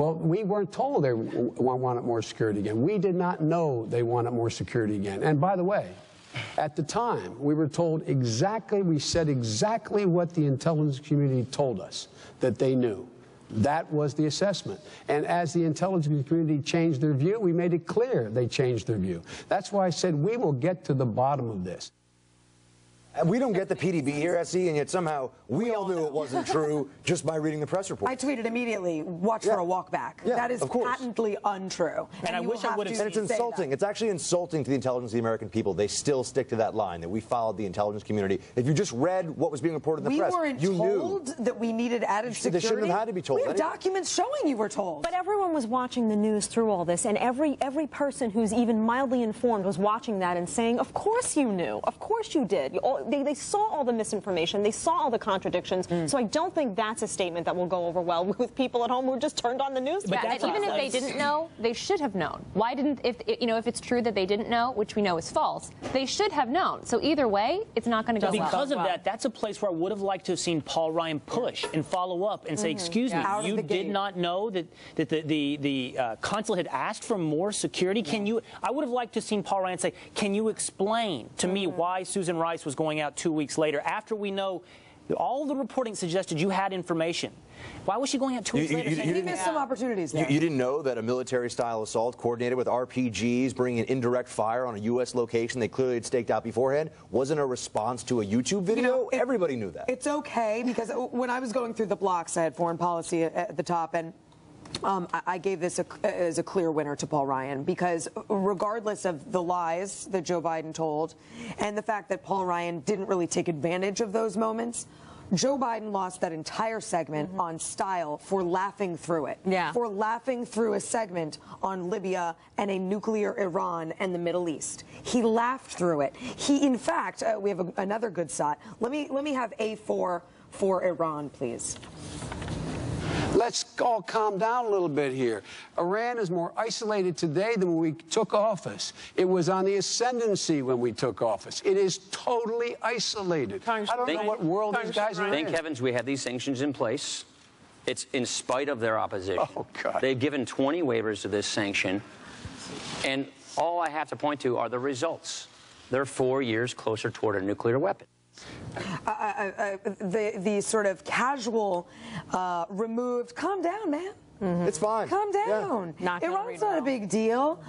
Well, we weren't told they wanted more security again. We did not know they wanted more security again. And by the way, at the time, we were told exactly, we said exactly what the intelligence community told us that they knew. That was the assessment. And as the intelligence community changed their view, we made it clear they changed their view. That's why I said we will get to the bottom of this. We don't get the PDB here, SE, and yet somehow we all knew it wasn't true just by reading the press report. I tweeted immediately, watch for a walk back. Yeah, that is patently untrue. And I wish I would have said. And it's insulting. It's actually insulting to the intelligence of the American people. They still stick to that line that we followed the intelligence community. If you just read what was being reported in the press, you knew. We weren't told that we needed added security. They shouldn't have had to be told. We have documents showing you were told. But everyone was watching the news through all this, and every person who's even mildly informed was watching that and saying, of course you knew. Of course you did. They saw all the misinformation. They saw all the contradictions. So I don't think that's a statement that will go over well with people at home who just turned on the news. Yeah, and even if they didn't know, they should have known. Why didn't, if it's true that they didn't know, which we know is false, they should have known. So either way, it's not going to go well. Because of that, that's a place where I would have liked to have seen Paul Ryan push and follow up and say, excuse me, you did not know that the consulate had asked for more security? Can you? I would have liked to have seen Paul Ryan say, can you explain to me why Susan Rice was going out 2 weeks later after we know that all the reporting suggested you had information? Why was she going out 2 weeks later? You missed some opportunities there. You didn't know that a military-style assault coordinated with RPGs, bringing indirect fire on a U.S. location they clearly had staked out beforehand, wasn't a response to a YouTube video? Everybody knew that. It's okay, because when I was going through the blocks, I had foreign policy at the top, and I gave this as a clear winner to Paul Ryan, because regardless of the lies that Joe Biden told and the fact that Paul Ryan didn't really take advantage of those moments, Joe Biden lost that entire segment on style for laughing through it. For laughing through a segment on Libya and a nuclear Iran and the Middle East. He laughed through it. He, in fact, we have another good shot. Let me have A4 for Iran, please. Let's all calm down a little bit here. Iran is more isolated today than when we took office. It was on the ascendancy when we took office. It is totally isolated. I don't know what world these guys are in. Thank heavens we have these sanctions in place. It's in spite of their opposition. Oh, God. They've given 20 waivers to this sanction. And all I have to point to are the results. They're 4 years closer toward a nuclear weapon. The sort of casual, removed, calm down, man. It's fine. Calm down. Iran's not a big deal.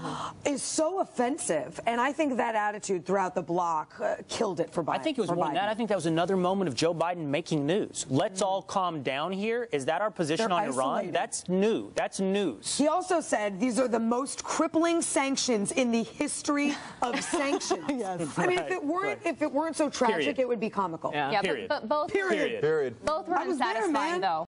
Is so offensive, and I think that attitude throughout the bloc killed it for Biden. I think it was more than that. I think that was another moment of Joe Biden making news. Let's all calm down here. Is that our position on Iran? That's new. That's news. He also said these are the most crippling sanctions in the history of sanctions. I mean, if it weren't so tragic, it would be comical. Yeah, but both Period. both were unsatisfying, though.